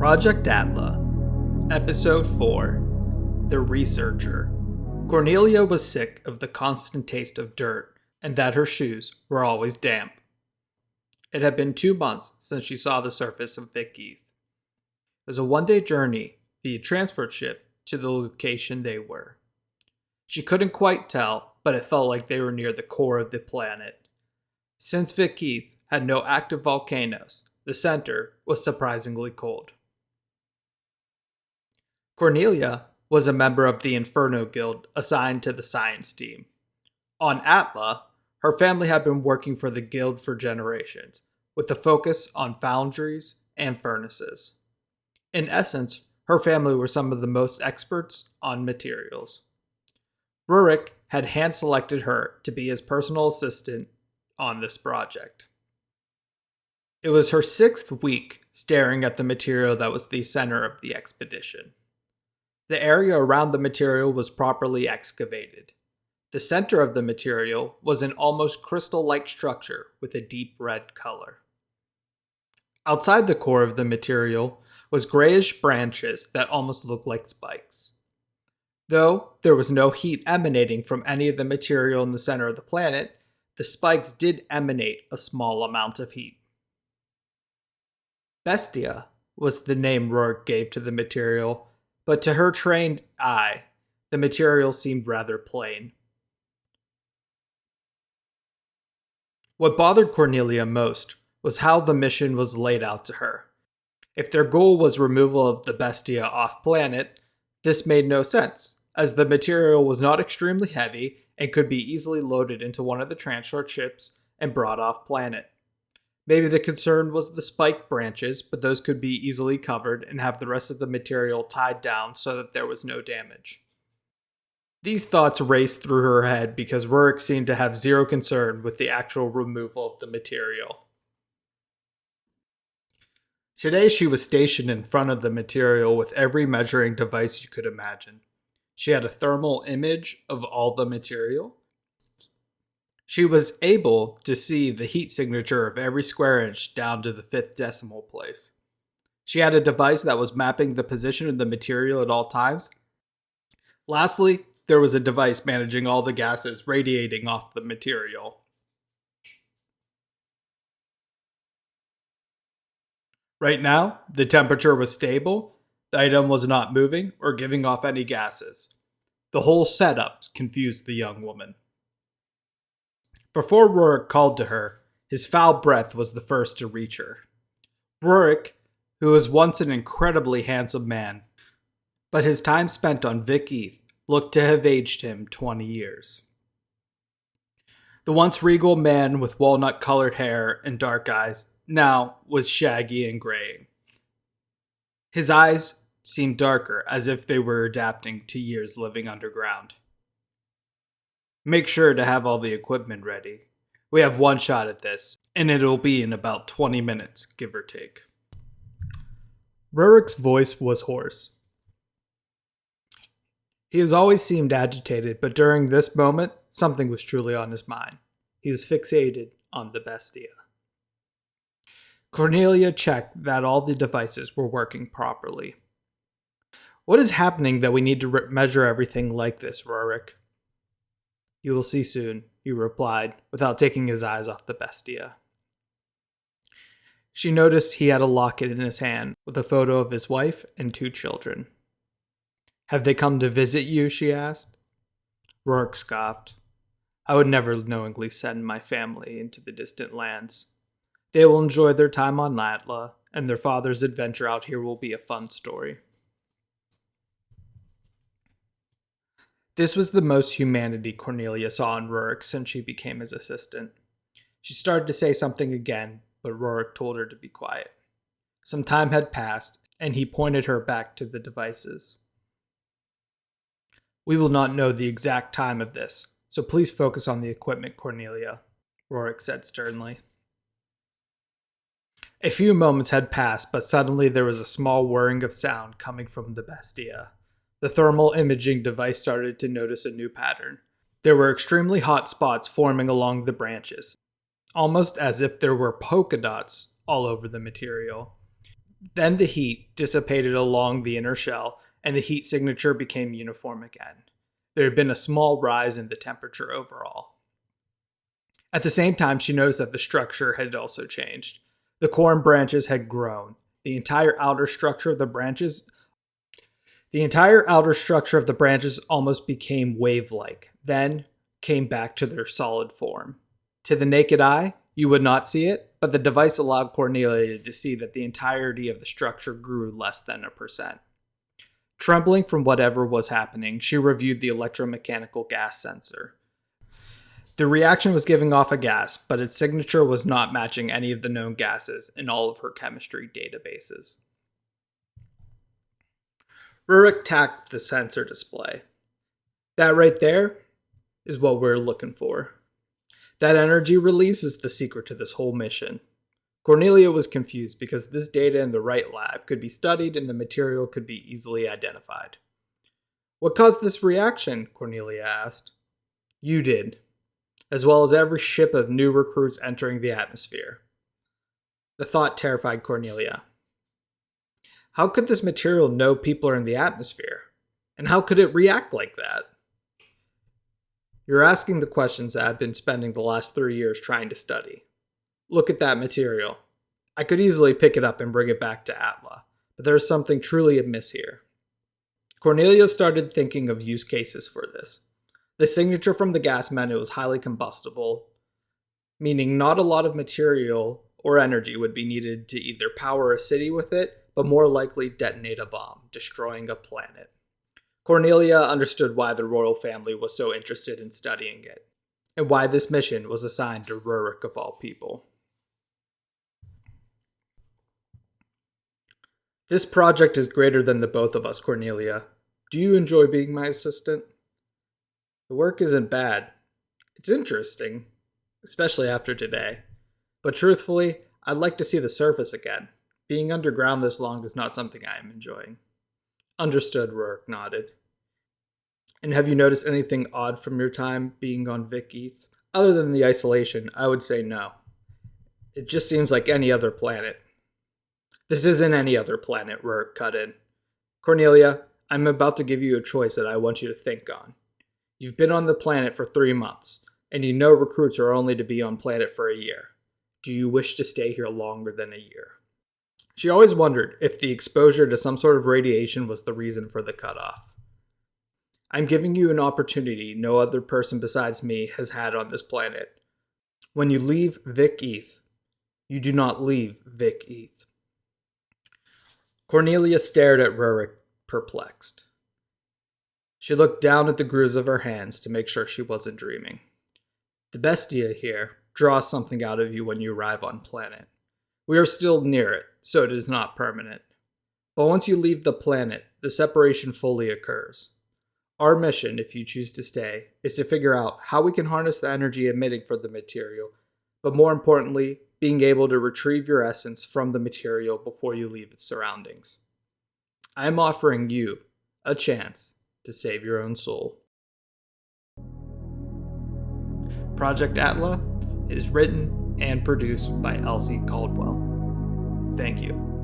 Project Atla, Episode 4, The Researcher. Cornelia was sick of the constant taste of dirt and that her shoes were always damp. It had been 2 months since she saw the surface of Vic Heath. It was a one-day journey via transport ship to the location they were. She couldn't quite tell, but it felt like they were near the core of the planet. Since Vic Heath had no active volcanoes, the center was surprisingly cold. Cornelia was a member of the Inferno Guild assigned to the science team. On Atla, her family had been working for the guild for generations, with a focus on foundries and furnaces. In essence, her family were some of the most experts on materials. Rurik had hand-selected her to be his personal assistant on this project. It was her 6th week staring at the material that was the center of the expedition. The area around the material was properly excavated. The center of the material was an almost crystal-like structure with a deep red color. Outside the core of the material was grayish branches that almost looked like spikes. Though there was no heat emanating from any of the material in the center of the planet, the spikes did emanate a small amount of heat. Bestia was the name Rourke gave to the material, but to her trained eye, the material seemed rather plain. What bothered Cornelia most was how the mission was laid out to her. If their goal was removal of the Bestia off-planet, this made no sense, as the material was not extremely heavy and could be easily loaded into one of the transport ships and brought off-planet. Maybe the concern was the spike branches, but those could be easily covered and have the rest of the material tied down so that there was no damage. These thoughts raced through her head because Rurik seemed to have zero concern with the actual removal of the material. Today she was stationed in front of the material with every measuring device you could imagine. She had a thermal image of all the material. She was able to see the heat signature of every square inch down to the 5th decimal place. She had a device that was mapping the position of the material at all times. Lastly, there was a device managing all the gases radiating off the material. Right now, the temperature was stable, the item was not moving or giving off any gases. The whole setup confused the young woman. Before Rurik called to her, his foul breath was the first to reach her. Rurik, who was once an incredibly handsome man, but his time spent on Vic Heath looked to have aged him 20 years. The once regal man with walnut-colored hair and dark eyes now was shaggy and graying. His eyes seemed darker, as if they were adapting to years living underground. Make sure to have all the equipment ready. We have one shot at this, and it'll be in about 20 minutes, give or take. Rurik's voice was hoarse. He has always seemed agitated, but during this moment, something was truly on his mind. He was fixated on the Bestia. Cornelia checked that all the devices were working properly. What is happening that we need to measure everything like this, Rurik? You will see soon, he replied, without taking his eyes off the Bestia. She noticed he had a locket in his hand with a photo of his wife and 2 children. Have they come to visit you, she asked. Rurik scoffed. I would never knowingly send my family into the distant lands. They will enjoy their time on Atla, and their father's adventure out here will be a fun story. This was the most humanity Cornelia saw in Rurik since she became his assistant. She started to say something again, but Rurik told her to be quiet. Some time had passed, and he pointed her back to the devices. We will not know the exact time of this, so please focus on the equipment, Cornelia, Rurik said sternly. A few moments had passed, but suddenly there was a small whirring of sound coming from the Bestia. The thermal imaging device started to notice a new pattern. There were extremely hot spots forming along the branches, almost as if there were polka dots all over the material. Then the heat dissipated along the inner shell, and the heat signature became uniform again. There had been a small rise in the temperature overall. At the same time, she noticed that the structure had also changed. The core and branches had grown. The entire outer structure of the branches almost became wave-like, then came back to their solid form. To the naked eye, you would not see it, but the device allowed Cornelia to see that the entirety of the structure grew less than 1%. Trembling from whatever was happening, she reviewed the electromechanical gas sensor. The reaction was giving off a gas, but its signature was not matching any of the known gases in all of her chemistry databases. Rurik tapped the sensor display. That right there is what we're looking for. That energy release is the secret to this whole mission. Cornelia was confused because this data in the right lab could be studied and the material could be easily identified. What caused this reaction? Cornelia asked. You did, as well as every ship of new recruits entering the atmosphere. The thought terrified Cornelia. How could this material know people are in the atmosphere? And how could it react like that? You're asking the questions that I've been spending the last 3 years trying to study. Look at that material. I could easily pick it up and bring it back to Atla, but there is something truly amiss here. Cornelia started thinking of use cases for this. The signature from the gas meant it was highly combustible, meaning not a lot of material or energy would be needed to either power a city with it, but more likely detonate a bomb, destroying a planet. Cornelia understood why the royal family was so interested in studying it, and why this mission was assigned to Rurik of all people. This project is greater than the both of us, Cornelia. Do you enjoy being my assistant? The work isn't bad. It's interesting, especially after today. But truthfully, I'd like to see the surface again. Being underground this long is not something I am enjoying. Understood, Rurik nodded. And have you noticed anything odd from your time being on Vic Eth? Other than the isolation, I would say no. It just seems like any other planet. This isn't any other planet, Rurik cut in. Cornelia, I'm about to give you a choice that I want you to think on. You've been on the planet for 3 months, and you know recruits are only to be on planet for a year. Do you wish to stay here longer than a year? She always wondered if the exposure to some sort of radiation was the reason for the cutoff. I'm giving you an opportunity no other person besides me has had on this planet. When you leave Vic Eth, you do not leave Vic Eth. Cornelia stared at Rurik, perplexed. She looked down at the grooves of her hands to make sure she wasn't dreaming. The bestia here draws something out of you when you arrive on planet. We are still near it, so it is not permanent. But once you leave the planet, the separation fully occurs. Our mission, if you choose to stay, is to figure out how we can harness the energy emitting from the material, but more importantly, being able to retrieve your essence from the material before you leave its surroundings. I am offering you a chance to save your own soul. Project Atla is written and produced by Elsie Caldwell. Thank you.